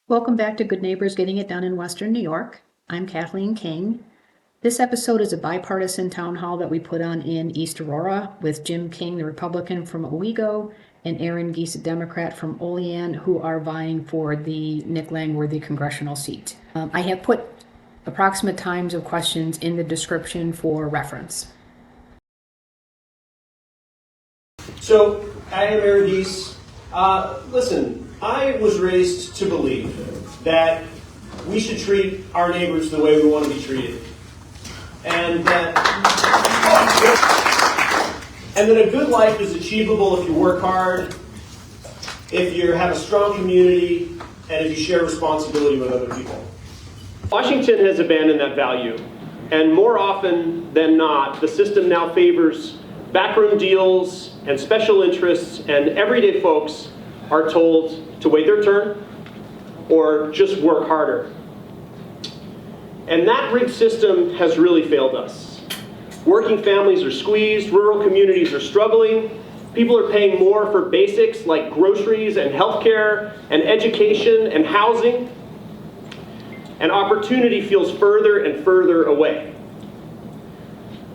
Welcome back to Good Neighbors Getting It Done in Western New York. I'm Kathleen King. This episode is a bipartisan town hall that we put on in East Aurora with Jim King, the Republican from Owego, and Aaron Geese, a Democrat from Olean, who are vying for the Nick Langworthy congressional seat. I have put approximate times of questions in the description for reference. So, I am Aaron Geese. Listen, I was raised to believe that we should treat our neighbors the way we want to be treated. And that a good life is achievable if you work hard, if you have a strong community, and if you share responsibility with other people. Washington has abandoned that value. And more often than not, the system now favors backroom deals and special interests, and everyday folks are told to wait their turn or just work harder. And that rigged system has really failed us. Working families are squeezed, rural communities are struggling, people are paying more for basics like groceries and healthcare and education and housing, and opportunity feels further and further away.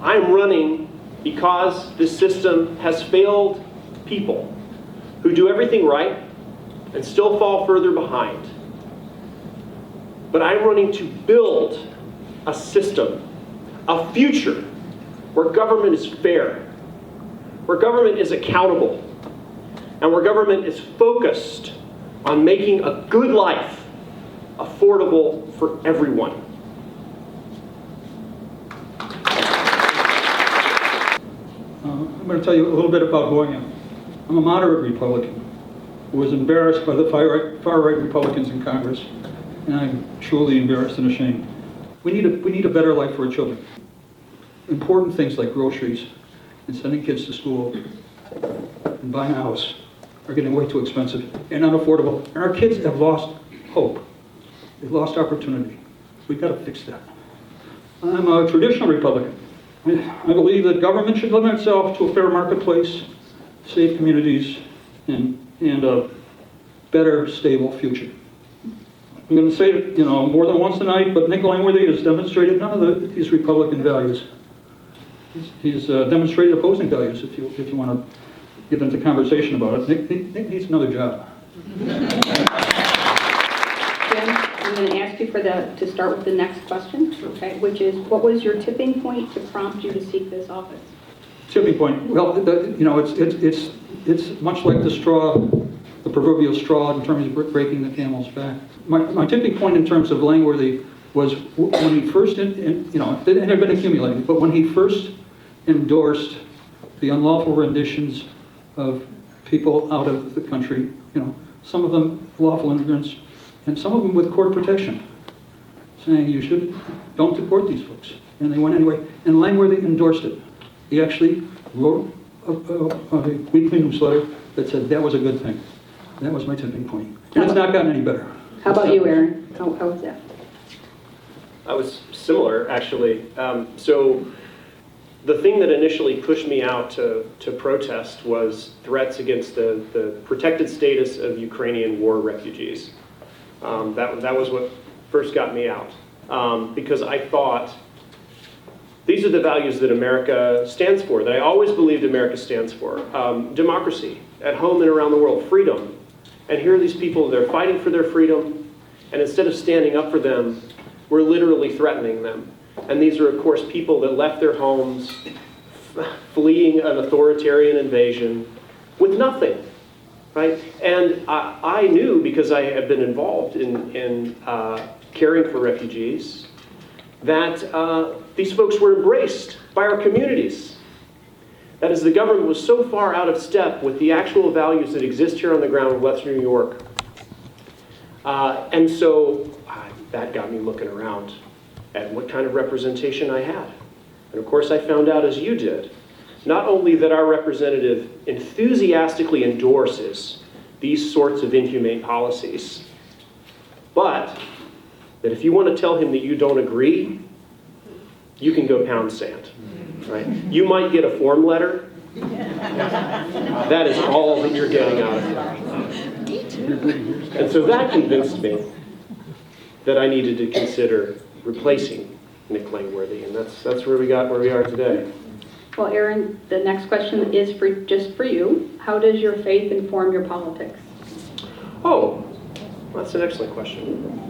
I'm running because this system has failed people who do everything right and still fall further behind. But I'm running to build a system, a future, where government is fair, where government is accountable, and where government is focused on making a good life affordable for everyone. I'm going to tell you a little bit about who I am. I'm a moderate Republican who was embarrassed by the far-right Republicans in Congress, and I'm truly embarrassed and ashamed. We need a better life for our children. Important things like groceries and sending kids to school and buying a house are getting way too expensive and unaffordable. And our kids have lost hope. They've lost opportunity. We've got to fix that. I'm a traditional Republican. I believe that government should limit itself to a fair marketplace, safe communities, and a better, stable future. I'm going to say it, more than once tonight, but Nick Langworthy has demonstrated none of these Republican values. He's demonstrated opposing values. If you want to get into conversation about it, Nick needs another job. I'm going to ask you to start with the next question, okay, which is, what was your tipping point to prompt you to seek this office? Tipping point. Well, it's much like the proverbial straw in terms of breaking the camel's back. My tipping point in terms of Langworthy was when he first, it had been accumulating, but when he first endorsed the unlawful renditions of people out of the country, some of them lawful immigrants, and some of them with court protection, saying don't deport these folks. And they went anyway, and Langworthy endorsed it. He actually wrote a weekly newsletter that said that was a good thing. That was my tipping point. And it's not gotten any better. How about you, Aaron? How was that? I was similar, actually. So the thing that initially pushed me out to protest was threats against the protected status of Ukrainian war refugees. That was what first got me out, because I thought these are the values that America stands for, that I always believed America stands for. Democracy, at home and around the world, freedom. And here are these people, they're fighting for their freedom, and instead of standing up for them, we're literally threatening them. And these are, of course, people that left their homes, fleeing an authoritarian invasion, with nothing. Right? And I knew, because I had been involved in caring for refugees, that these folks were embraced by our communities. That is, the government was so far out of step with the actual values that exist here on the ground in Western New York. And so that got me looking around at what kind of representation I had. And of course I found out, as you did, not only that our representative enthusiastically endorses these sorts of inhumane policies, but that if you want to tell him that you don't agree, you can go pound sand. Right? You might get a form letter. That is all that you're getting out of it. And so that convinced me that I needed to consider replacing Nick Langworthy, and that's where we are today. Well, Aaron, the next question is just for you. How does your faith inform your politics? Oh, that's an excellent question.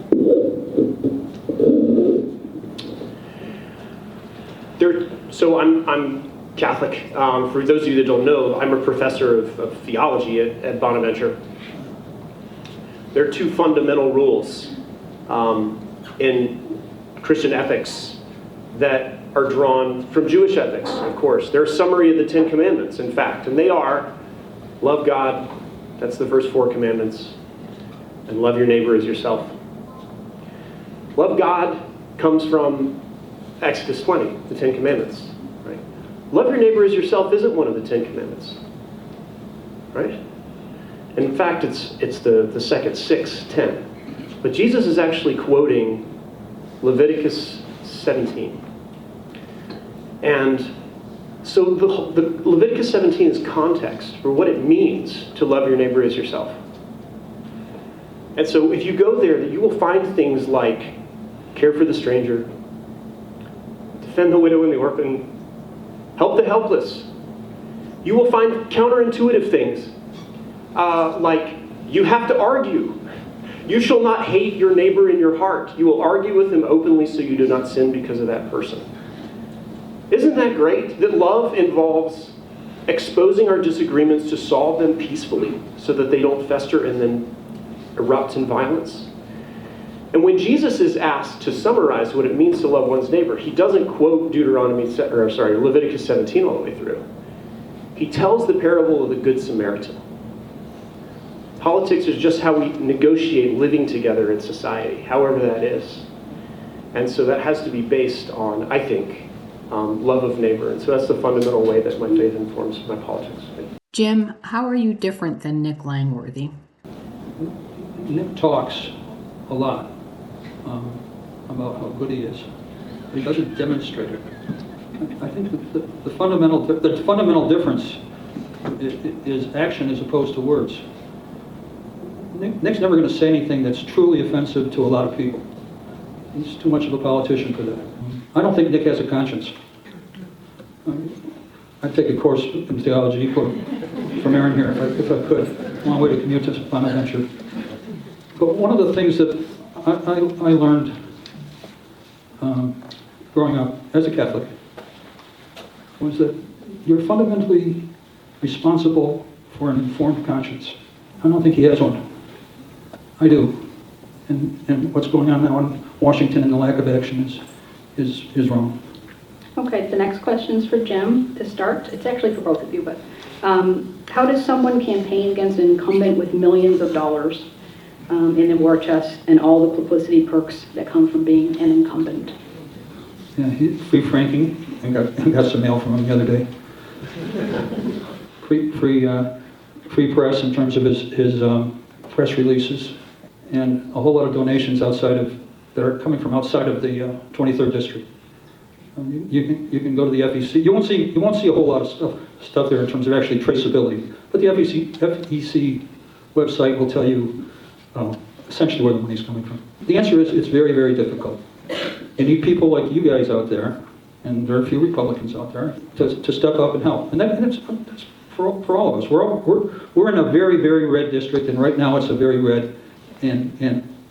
So I'm Catholic. For those of you that don't know, I'm a professor of theology at Bonaventure. There are two fundamental rules in Christian ethics that are drawn from Jewish ethics, of course. They're a summary of the Ten Commandments, in fact, and they are love God, that's the first four commandments, and love your neighbor as yourself. Love God comes from Exodus 20, the Ten Commandments, right? Love your neighbor as yourself isn't one of the Ten Commandments, right? And in fact, it's the second 6:10. But Jesus is actually quoting Leviticus 17. And so the Leviticus 17 is context for what it means to love your neighbor as yourself. And so if you go there, you will find things like care for the stranger, defend the widow and the orphan, help the helpless. You will find counterintuitive things like you have to argue. You shall not hate your neighbor in your heart. You will argue with him openly so you do not sin because of that person. Isn't that great? That love involves exposing our disagreements to solve them peacefully so that they don't fester and then erupt in violence. And when Jesus is asked to summarize what it means to love one's neighbor, he doesn't quote Leviticus 17 all the way through. He tells the parable of the Good Samaritan. Politics is just how we negotiate living together in society, however that is. And so that has to be based on, I think, love of neighbor. And so that's the fundamental way that my faith informs my politics. Jim, how are you different than Nick Langworthy? Nick talks a lot about how good he is. He doesn't demonstrate it. I think that the fundamental difference is action as opposed to words. Nick's never going to say anything that's truly offensive to a lot of people. He's too much of a politician for that. I don't think Nick has a conscience. I'd take a course in theology from Aaron here if I could. Long way to commute to Bonaventure. But one of the things that I learned growing up as a Catholic was that you're fundamentally responsible for an informed conscience. I don't think he has one. I do. And what's going on now in Washington and the lack of action is wrong. Okay, the next question is for Jim to start. It's actually for both of you, but how does someone campaign against an incumbent with millions of dollars in the war chest and all the publicity perks that come from being an incumbent? Yeah, he's free franking. I got some mail from him the other day. Free press in terms of his press releases, and a whole lot of donations that are coming from outside of the 23rd district. You can go to the FEC. You won't see a whole lot of stuff there in terms of actually traceability. But the FEC website will tell you essentially where the money's coming from. The answer is it's very, very difficult. You need people like you guys out there, and there are a few Republicans out there, to step up and help. And that's for all of us. We're in a very, very red district, and right now it's a very red and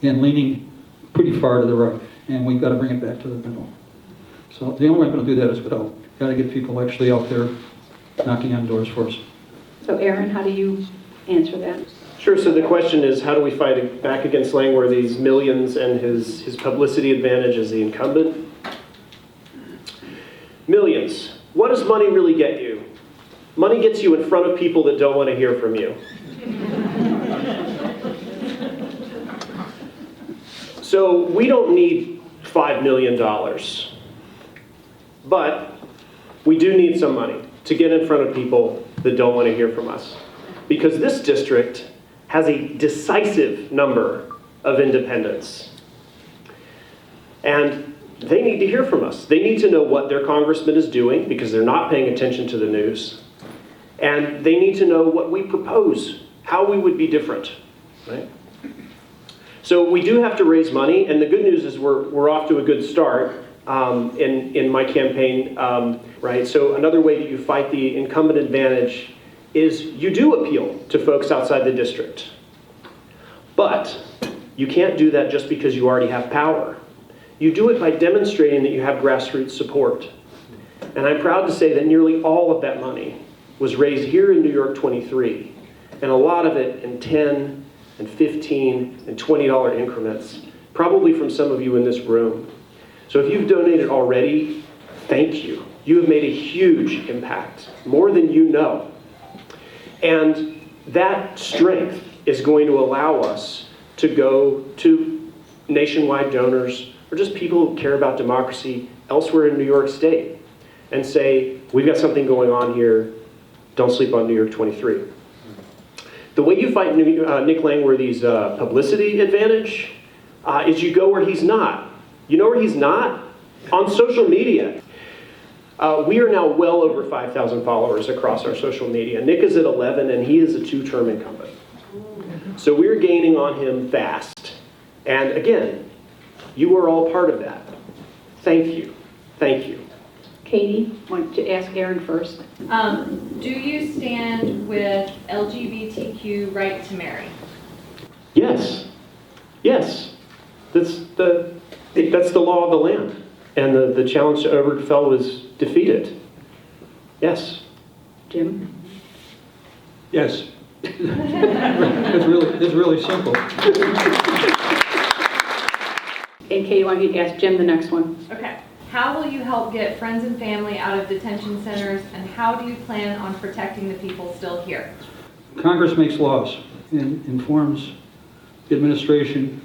leaning pretty far to the right. And we've got to bring it back to the middle. So the only way I'm going to do that is with help. Got to get people actually out there knocking on doors for us. So Aaron, how do you answer that? Sure, so the question is, how do we fight back against Langworthy's millions and his publicity advantage as the incumbent? Millions. What does money really get you? Money gets you in front of people that don't want to hear from you. So we don't need $5 million, but we do need some money to get in front of people that don't want to hear from us. Because this district has a decisive number of independents. And they need to hear from us. They need to know what their congressman is doing because they're not paying attention to the news. And they need to know what we propose, how we would be different. right? So we do have to raise money, and the good news is we're off to a good start in my campaign, right? So another way that you fight the incumbent advantage is you do appeal to folks outside the district. But you can't do that just because you already have power. You do it by demonstrating that you have grassroots support. And I'm proud to say that nearly all of that money was raised here in New York 23, and a lot of it in 10 and 15 and $20 increments, probably from some of you in this room. So if you've donated already, thank you. You have made a huge impact, more than you know. And that strength is going to allow us to go to nationwide donors or just people who care about democracy elsewhere in New York State and say, we've got something going on here, don't sleep on New York 23. The way you fight Nick Langworthy's publicity advantage is you go where he's not. You know where he's not? On social media. We are now well over 5,000 followers across our social media. Nick is at 11 and he is a 2-term incumbent. So we're gaining on him fast. And again, you are all part of that. Thank you. Thank you. Katie, why don't you ask Aaron first? Do you stand with LGBTQ right to marry? Yes. Yes. That's the law of the land. And the challenge to Obergefell was defeated. Yes. Jim? Yes. It's really simple. And Katie, why don't you ask Jim the next one? Okay. How will you help get friends and family out of detention centers, and how do you plan on protecting the people still here? Congress makes laws and informs the administration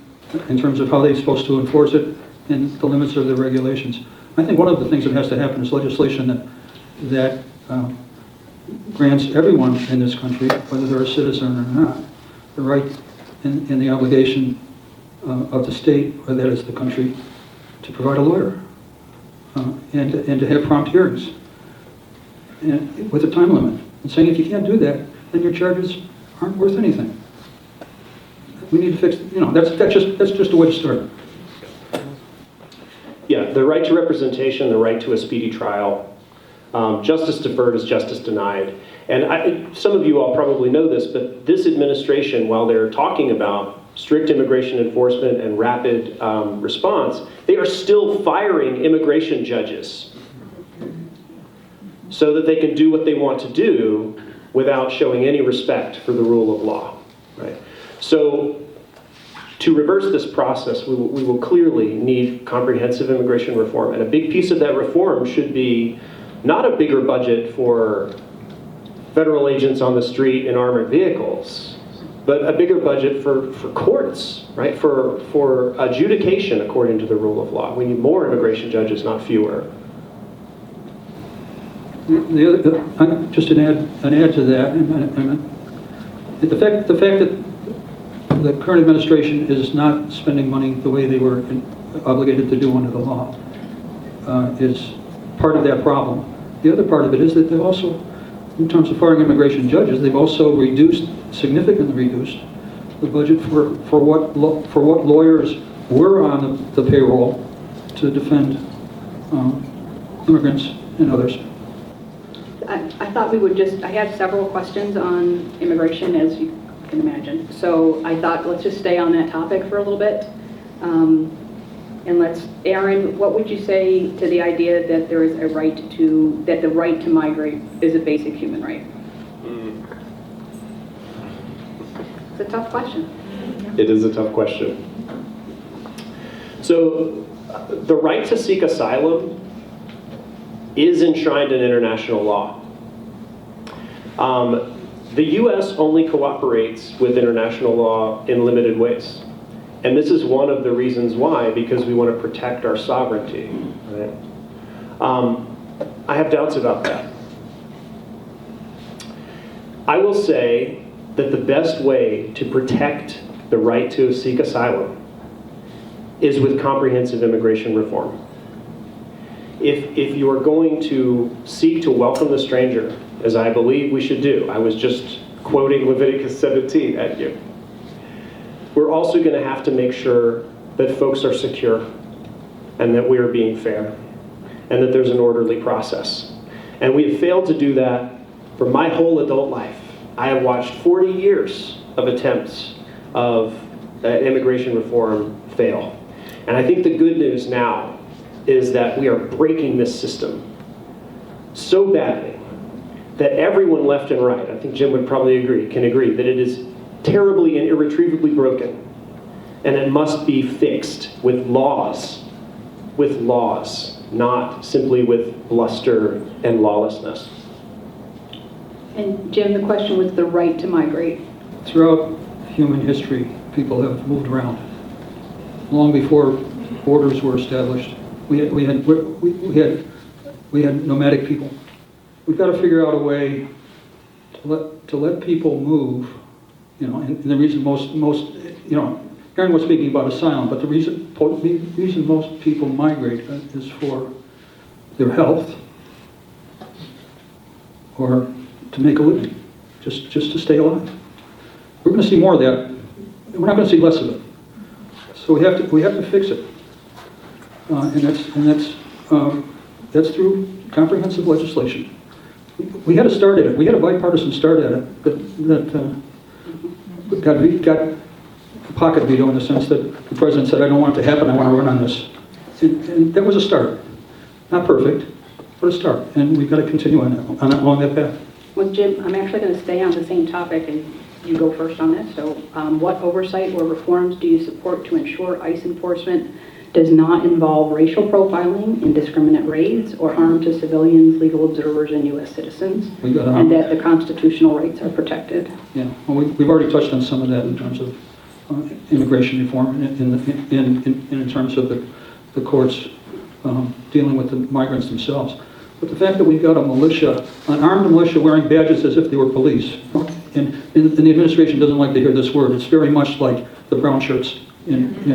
in terms of how they're supposed to enforce it and the limits of the regulations. I think one of the things that has to happen is legislation that grants everyone in this country, whether they're a citizen or not, the right and the obligation of the state, or that is the country, to provide a lawyer and to have prompt hearings and with a time limit. And saying if you can't do that, then your charges aren't worth anything. We need to fix, that's just a way to start. Yeah, the right to representation, the right to a speedy trial. Justice deferred is justice denied. And some of you all probably know this, but this administration, while they're talking about strict immigration enforcement and rapid response, they are still firing immigration judges so that they can do what they want to do without showing any respect for the rule of law. Right? So to reverse this process, we will clearly need comprehensive immigration reform. And a big piece of that reform should be not a bigger budget for federal agents on the street in armored vehicles, but a bigger budget for courts, right? For adjudication according to the rule of law. We need more immigration judges, not fewer. Just an add to that, and the fact that the current administration is not spending money the way they were obligated to do under the law is part of that problem. The other part of it is that they've also, in terms of firing immigration judges, they've also significantly reduced the budget for what lawyers were on the payroll to defend immigrants and others. I thought we would I had several questions on immigration, as you can imagine. So I thought let's just stay on that topic for a little bit. And Aaron, what would you say to the idea that there is that the right to migrate is a basic human right? It's a tough question. It is a tough question. So the right to seek asylum is enshrined in international law. The U.S. only cooperates with international law in limited ways. And this is one of the reasons why, because we want to protect our sovereignty. Right? I have doubts about that. I will say that the best way to protect the right to seek asylum is with comprehensive immigration reform. If you are going to seek to welcome the stranger, as I believe we should do, I was just quoting Leviticus 17 at you, we're also going to have to make sure that folks are secure and that we are being fair and that there's an orderly process. And we have failed to do that for my whole adult life. I have watched 40 years of attempts of immigration reform fail. And I think the good news now is that we are breaking this system so badly that everyone left and right, I think Jim would probably can agree, that it is terribly and irretrievably broken. And it must be fixed with laws, not simply with bluster and lawlessness. And Jim, the question was the right to migrate. Throughout human history, people have moved around. Long before borders were established, we had nomadic people. We've got to figure out a way to let people move. And the reason most Aaron was speaking about asylum, but the reason most people migrate is for their health or to make a living, just to stay alive. We're going to see more of that. We're not going to see less of it. So we have to fix it, and that's through comprehensive legislation. We had a start at it. We had a bipartisan start at it that got pocket veto in the sense that the president said, "I don't want it to happen. I want to run on this," and that was a start. Not perfect, but a start, and we've got to continue along that path. Well, Jim, I'm actually going to stay on the same topic, and you go first on this. So what oversight or reforms do you support to ensure ICE enforcement does not involve racial profiling, indiscriminate raids, or harm to civilians, legal observers, and U.S. citizens, and that the constitutional rights are protected? Yeah, well, we've already touched on some of that in terms of immigration reform, in terms of the courts dealing with the migrants themselves. But the fact that we've got a militia, an armed militia wearing badges as if they were police, and the administration doesn't like to hear this word. It's very much like the brown shirts in the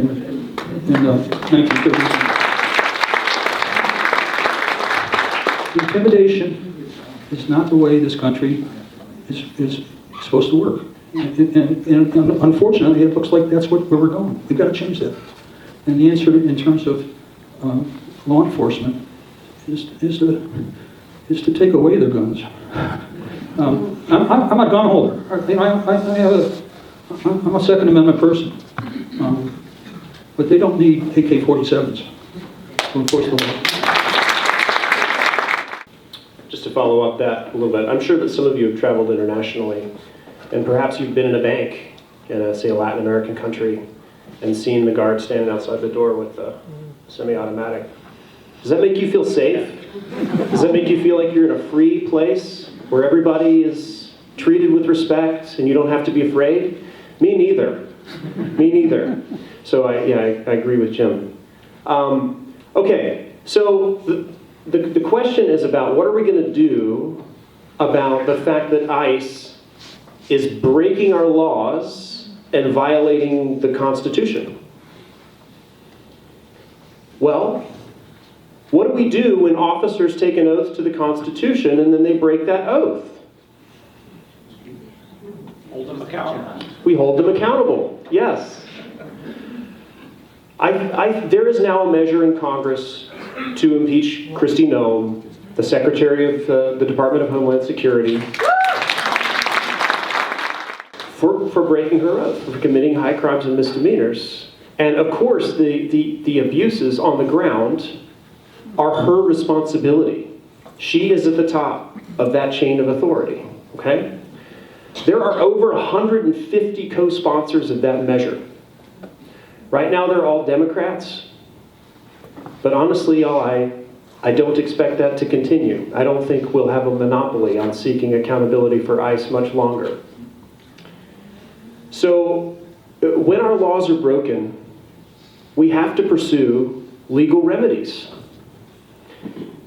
1930s. Intimidation is not the way this country is supposed to work. And unfortunately, it looks like that's where we're going. We've got to change that. And the answer in terms of law enforcement is to take away their guns. I'm a gun holder. I'm a Second Amendment person. But they don't need AK-47s to enforce the law. Just to follow up that a little bit, I'm sure that some of you have traveled internationally, and perhaps you've been in a bank in, say, a Latin American country and seen the guard standing outside the door with a semi-automatic. Does that make you feel safe? Does that make you feel like you're in a free place where everybody is treated with respect and you don't have to be afraid? Me neither. Me neither. So I agree with Jim. Okay, so the question is about what are we going to do about the fact that ICE is breaking our laws and violating the Constitution? Well, what do we do when officers take an oath to the Constitution and then they break that oath? Hold them accountable. We hold them accountable, yes. There is now a measure in Congress to impeach Kristi Noem, the Secretary of the Department of Homeland Security, for breaking her oath, for committing high crimes and misdemeanors. And of course, the abuses on the ground are her responsibility. She is at the top of that chain of authority, okay? There are over 150 co-sponsors of that measure. Right now, they're all Democrats. But honestly, y'all, I don't expect that to continue. I don't think we'll have a monopoly on seeking accountability for ICE much longer. So, when our laws are broken, we have to pursue legal remedies.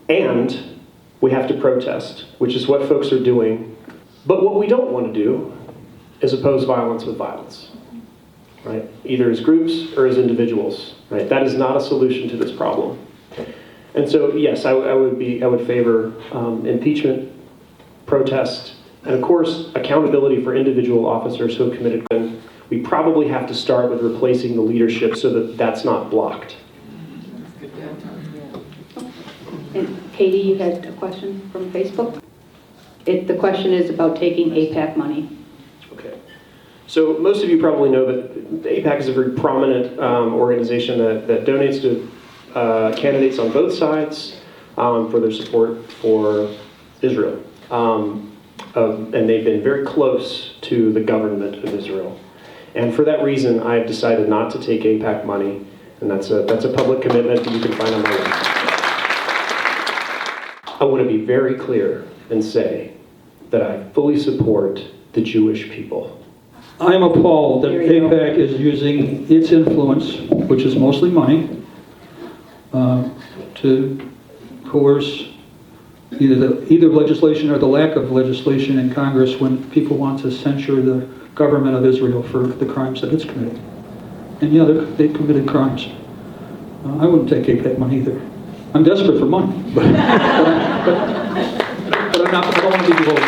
And we have to protest, which is what folks are doing. But what we don't want to do is oppose violence with violence. Right? Either as groups or as individuals. Right? That is not a solution to this problem. And so, yes, I would favor impeachment, protest, and of course, accountability for individual officers who have committed crime. we probably have to start with replacing the leadership so that that's not blocked. And Katie, you had a question from Facebook? The question is about taking AIPAC money. Okay. So most of you probably know that AIPAC is a very prominent organization that donates to candidates on both sides for their support for Israel. And they've been very close to the government of Israel. And for that reason, I've decided not to take AIPAC money, and that's a public commitment that you can find on my website. I want to be very clear and say that I fully support the Jewish people. I am appalled that There you go. AIPAC is using its influence, which is mostly money, to coerce either legislation or the lack of legislation in Congress when people want to censure the government of Israel for the crimes that it's committed. And yeah, they committed crimes. I wouldn't take AIPAC money either. I'm desperate for money, but I'm not, I don't want to be beholden.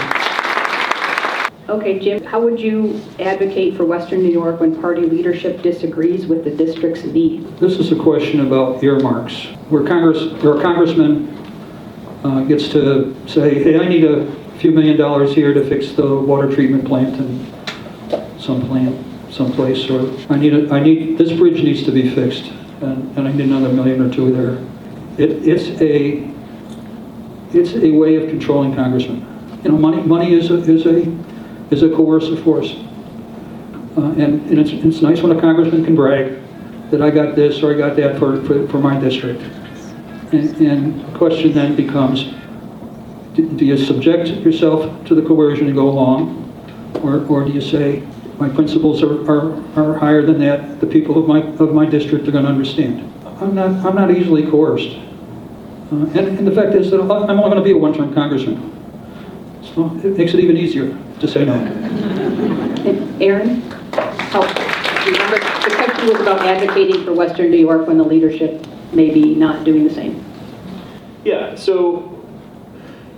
Okay, Jim, how would you advocate for Western New York when party leadership disagrees with the district's need? This is a question about earmarks, where a congressman gets to say, hey, I need a few $1 million here to fix the water treatment plant in someplace, or this bridge needs to be fixed, and I need another $1 million or $2 million there. It's a way of controlling congressmen. You know, money is a coercive force, and it's nice when a congressman can brag that I got this or I got that for my district. And the question then becomes, do you subject yourself to the coercion and go along, or do you say my principles are higher than that? The people of my district are going to understand. I'm not easily coerced, and the fact is that I'm only going to be a one-term congressman, so it makes it even easier to say no. And Aaron, remember the question was about advocating for Western New York when the leadership may be not doing the same. Yeah, so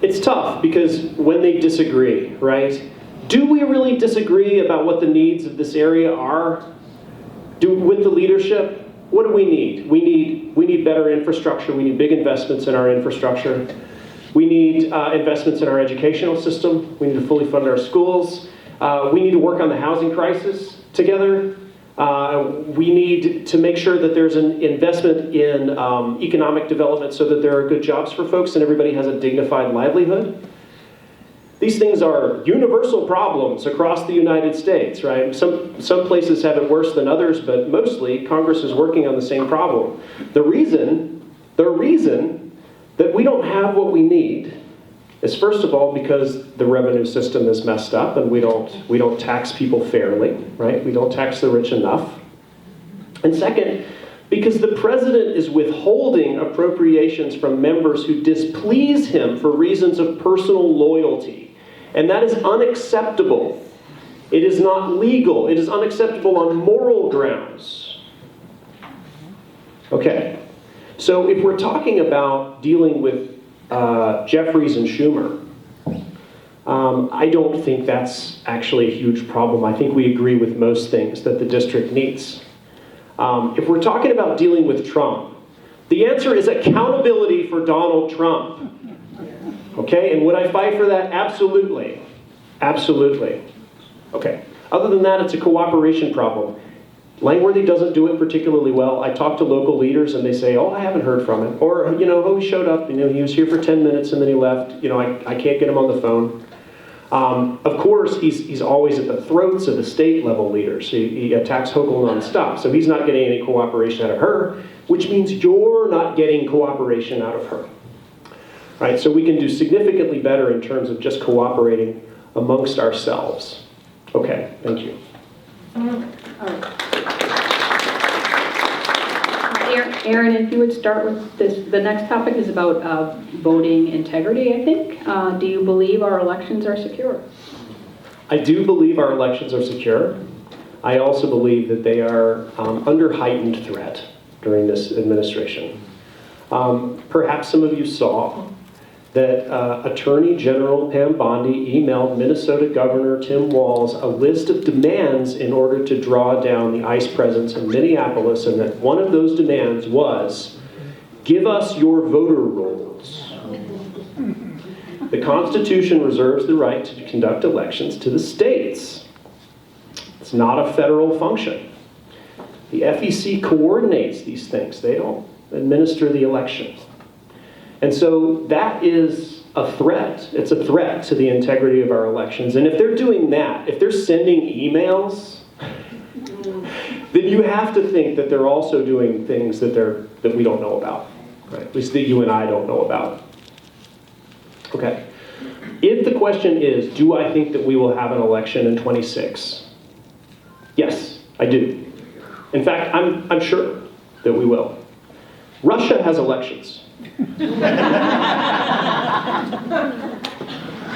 it's tough because when they disagree, right? Do we really disagree about what the needs of this area are? With the leadership? What do we need? We need better infrastructure. We need big investments in our infrastructure. We need investments in our educational system. We need to fully fund our schools. We need to work on the housing crisis together. We need to make sure that there's an investment in economic development so that there are good jobs for folks and everybody has a dignified livelihood. These things are universal problems across the United States, right? Some places have it worse than others, but mostly Congress is working on the same problem. The reason that we don't have what we need is, first of all, because the revenue system is messed up and we don't tax people fairly, right? We don't tax the rich enough. And second, because the president is withholding appropriations from members who displease him for reasons of personal loyalty. And that is unacceptable. It is not legal. It is unacceptable on moral grounds. Okay, so if we're talking about dealing with Jeffries and Schumer, I don't think that's actually a huge problem. I think we agree with most things that the district needs. If we're talking about dealing with Trump, the answer is accountability for Donald Trump. Okay, and would I fight for that? Absolutely. Absolutely. Okay, other than that, it's a cooperation problem. Langworthy doesn't do it particularly well. I talk to local leaders and they say, oh, I haven't heard from him. Or, he showed up, he was here for 10 minutes and then he left. I can't get him on the phone. Of course, he's always at the throats of the state level leaders. He attacks Hochul nonstop. So he's not getting any cooperation out of her, which means you're not getting cooperation out of her. Right, so we can do significantly better in terms of just cooperating amongst ourselves. Okay, thank you. All right. Aaron, if you would start with this, the next topic is about voting integrity, I think. Do you believe our elections are secure? I do believe our elections are secure. I also believe that they are under heightened threat during this administration. Perhaps some of you saw that Attorney General Pam Bondi emailed Minnesota Governor Tim Walz a list of demands in order to draw down the ICE presence in Minneapolis, and that one of those demands was, give us your voter rolls. The Constitution reserves the right to conduct elections to the states. It's not a federal function. The FEC coordinates these things. They don't administer the election. And so that is a threat. It's a threat to the integrity of our elections. And if they're doing that, if they're sending emails, then you have to think that they're also doing things that we don't know about, right? At least that you and I don't know about. Okay. If the question is, do I think that we will have an election in 26? Yes, I do. In fact, I'm sure that we will. Russia has elections.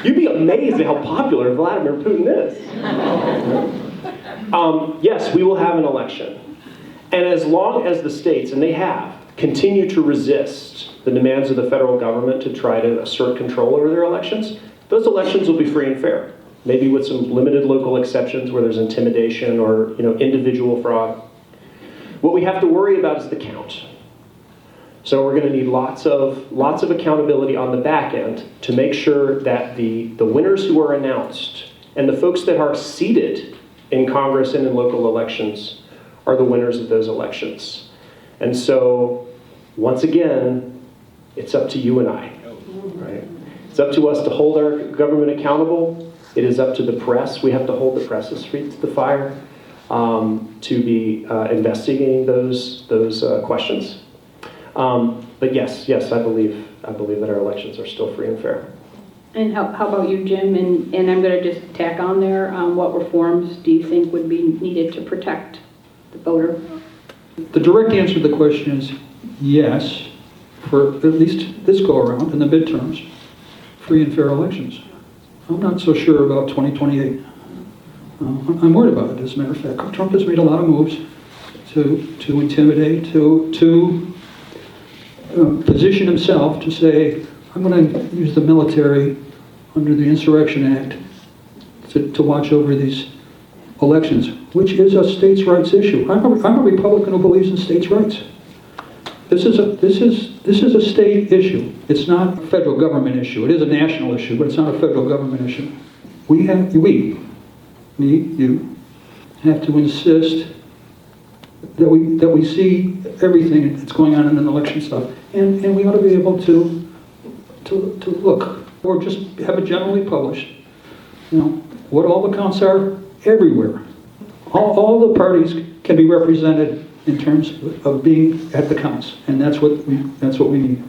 You'd be amazed at how popular Vladimir Putin is. Yes, we will have an election. And as long as the states, and they have, continue to resist the demands of the federal government to try to assert control over their elections, those elections will be free and fair. Maybe with some limited local exceptions where there's intimidation or individual fraud. What we have to worry about is the count. So we're going to need lots of accountability on the back end to make sure that the winners who are announced and the folks that are seated in Congress and in local elections are the winners of those elections. And so, once again, it's up to you and I, right? It's up to us to hold our government accountable. It is up to the press. We have to hold the press's feet to the fire to be investigating those questions. But yes, I believe that our elections are still free and fair. And how about you, Jim? And I'm going to just tack on there, what reforms do you think would be needed to protect the voter? The direct answer to the question is yes, for at least this go-around in the midterms, free and fair elections. I'm not so sure about 2028. I'm worried about it, as a matter of fact. Trump has made a lot of moves to intimidate, to position himself to say, I'm going to use the military under the Insurrection Act to watch over these elections, which is a states' rights issue. I'm a Republican who believes in states' rights. This is a state issue. It's not a federal government issue. It is a national issue, but it's not a federal government issue. We, you, have to insist that we see everything that's going on in an election stuff, and we ought to be able to look, or just have it generally published, what all the counts are everywhere. All the parties can be represented in terms of being at the counts, and that's what we need.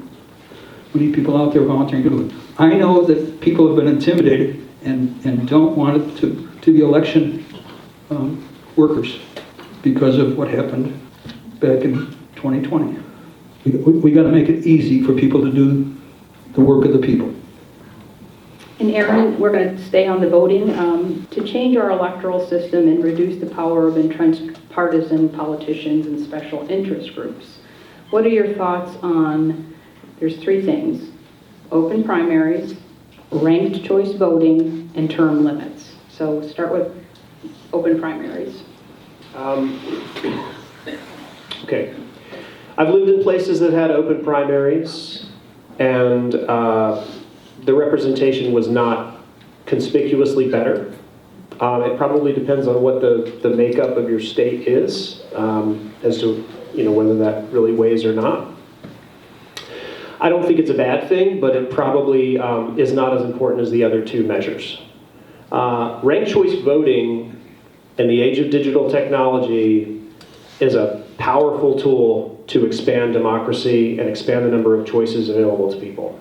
We need people out there volunteering to do it. I know that people have been intimidated and don't want it to be election workers because of what happened back in 2020. We got to make it easy for people to do the work of the people. And Aaron, we're going to stay on the voting. To change our electoral system and reduce the power of entrenched partisan politicians and special interest groups, what are your thoughts on, there's three things: open primaries, ranked choice voting, and term limits. So start with open primaries. Okay. I've lived in places that had open primaries, and the representation was not conspicuously better. It probably depends on what the makeup of your state is, as to whether that really weighs or not. I don't think it's a bad thing, but it probably is not as important as the other two measures. Ranked choice voting in the age of digital technology is a powerful tool to expand democracy and expand the number of choices available to people.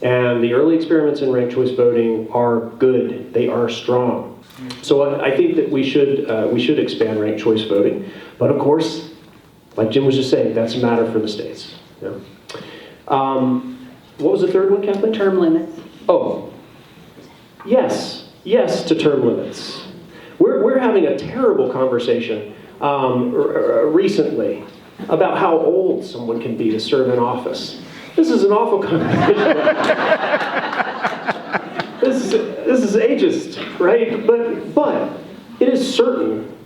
And the early experiments in ranked choice voting are good. They are strong. So I think that we should expand ranked choice voting. But of course, like Jim was just saying, that's a matter for the states. What was the third one, Kathleen? Term limits. Oh, yes to term limits. We're having a terrible conversation recently about how old someone can be to serve in office. This is an awful conversation. This is ageist, right? But it is certain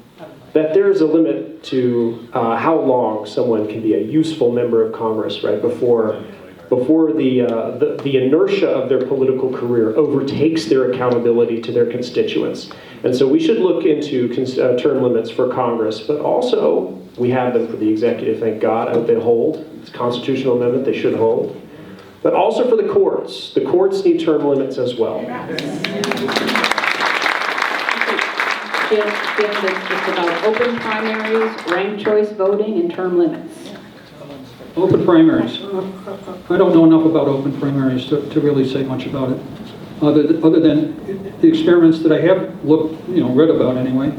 that there is a limit to how long someone can be a useful member of Congress, right? Before the inertia of their political career overtakes their accountability to their constituents. And so we should look into term limits for Congress, but also we have them for the executive, thank God. I hope they hold. It's a constitutional amendment, they should hold. But also for the courts. The courts need term limits as well. Jim, it's about open primaries, ranked choice voting, and term limits. Open primaries. I don't know enough about open primaries to really say much about it, other than the experiments that I have read about anyway,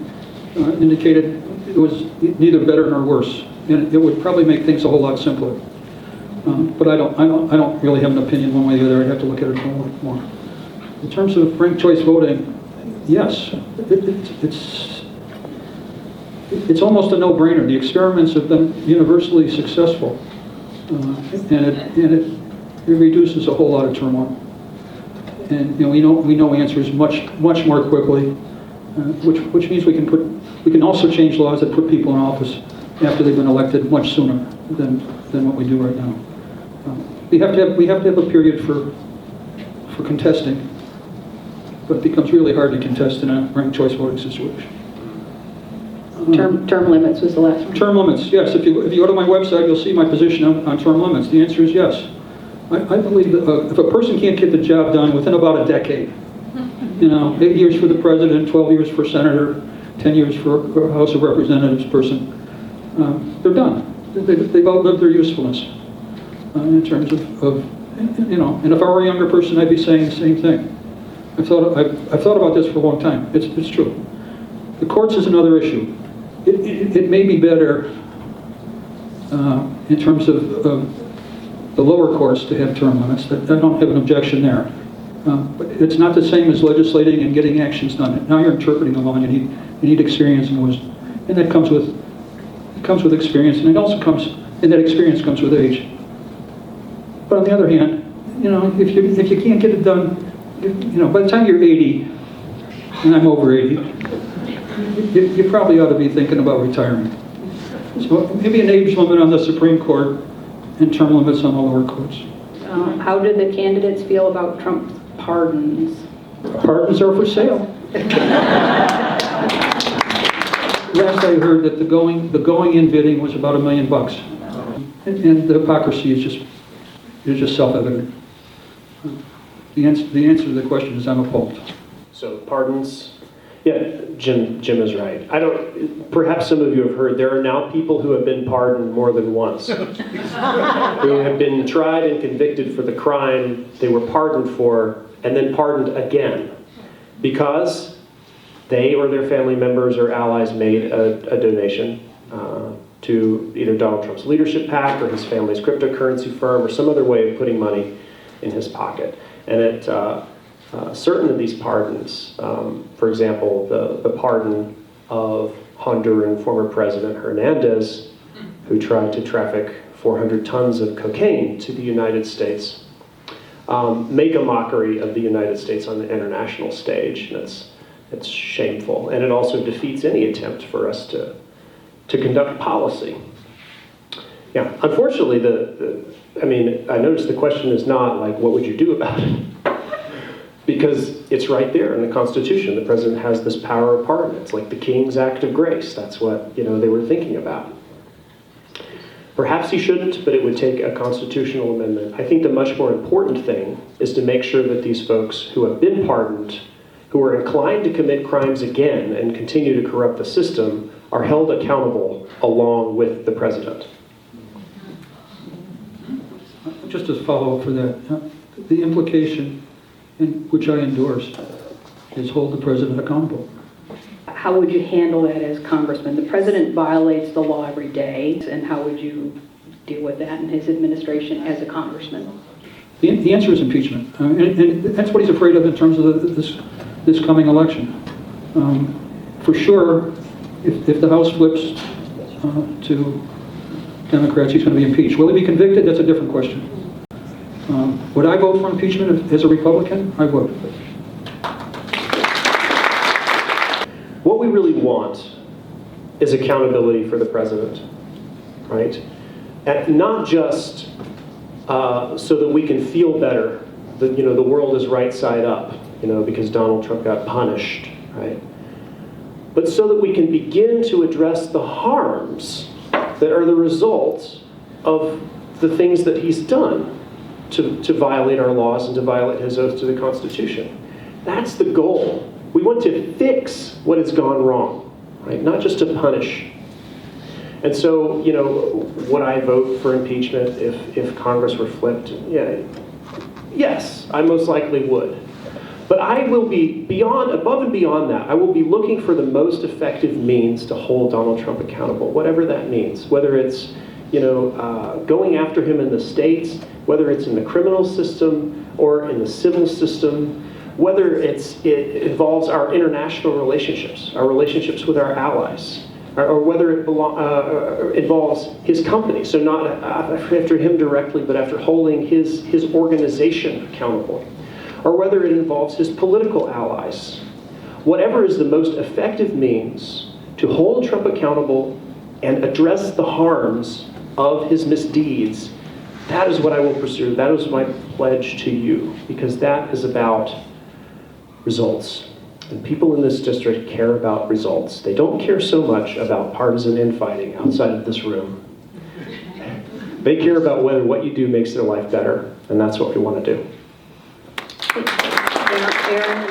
indicated it was neither better nor worse, and it would probably make things a whole lot simpler. But I don't really have an opinion one way or the other. I'd have to look at it a little bit more. In terms of ranked choice voting, yes, it's almost a no-brainer. The experiments have been universally successful, and it reduces a whole lot of turmoil. And we know answers much more quickly, which means we can also change laws that put people in office after they've been elected much sooner than what we do right now. We have to have a period for contesting, but it becomes really hard to contest in a ranked choice voting situation. Term limits was the last one. Term limits, yes. If you go to my website, you'll see my position on term limits. The answer is yes. I believe that if a person can't get the job done within about a decade, 8 years for the president, 12 years for senator, 10 years for a House of Representatives person, they're done. They've outlived their usefulness in terms of and if I were a younger person, I'd be saying the same thing. I've thought about this for a long time. It's true. The courts is another issue. It may be better in terms of the lower courts to have term limits. I don't have an objection there. But it's not the same as legislating and getting actions done. Now you're interpreting the law, and you need experience and wisdom. And that comes with experience, and that experience comes with age. But on the other hand, if you can't get it done, by the time you're 80, and I'm over 80, you probably ought to be thinking about retiring. So maybe an age limit on the Supreme Court and term limits on the lower courts. How did the candidates feel about Trump's pardons? Pardons are for sale. Last I heard that the going in bidding was about $1 million, and the hypocrisy is just self-evident. The answer to the question is I'm appalled. So pardons, yeah, Jim is right. Perhaps some of you have heard there are now people who have been pardoned more than once, who have been tried and convicted for the crime they were pardoned for, and then pardoned again, because they or their family members or allies made a donation to either Donald Trump's leadership PAC or his family's cryptocurrency firm or some other way of putting money in his pocket. And certain of these pardons, for example, the pardon of Honduran former President Hernandez, who tried to traffic 400 tons of cocaine to the United States, make a mockery of the United States on the international stage. And it's shameful, and it also defeats any attempt for us to conduct policy. Yeah, unfortunately, I notice the question is not like, what would you do about it? Because it's right there in the Constitution. The president has this power of pardon. It's like the King's Act of Grace. That's what they were thinking about. Perhaps he shouldn't, but it would take a constitutional amendment. I think the much more important thing is to make sure that these folks who have been pardoned, who are inclined to commit crimes again and continue to corrupt the system, are held accountable along with the president. Just as follow-up for that, the implication, which I endorse, is hold the president accountable. How would you handle that as congressman? The president violates the law every day, and how would you deal with that in his administration as a congressman? The answer is impeachment, and that's what he's afraid of in terms of this coming election. For sure, if the House flips to Democrats, he's going to be impeached. Will he be convicted? That's a different question. Would I vote for impeachment as a Republican? I would. What we really want is accountability for the president, right? And not just so that we can feel better that, you know, the world is right side up, you know, because Donald Trump got punished, right? But so that we can begin to address the harms that are the result of the things that he's done to violate our laws and to violate his oath to the Constitution. That's the goal. We want to fix what has gone wrong, right? Not just to punish. And so, you know, would I vote for impeachment if Congress were flipped? Yeah, yes, I most likely would. But I will be above and beyond that, I will be looking for the most effective means to hold Donald Trump accountable, whatever that means. Whether it's, you know, going after him in the states, whether it's in the criminal system or in the civil system, whether it involves our international relationships, our relationships with our allies, or whether it involves his company, so not after him directly, but after holding his organization accountable, or whether it involves his political allies. Whatever is the most effective means to hold Trump accountable and address the harms of his misdeeds, that is what I will pursue. That is my pledge to you, because that is about results. And people in this district care about results. They don't care so much about partisan infighting outside of this room. They care about whether what you do makes their life better, and that's what we want to do. Aaron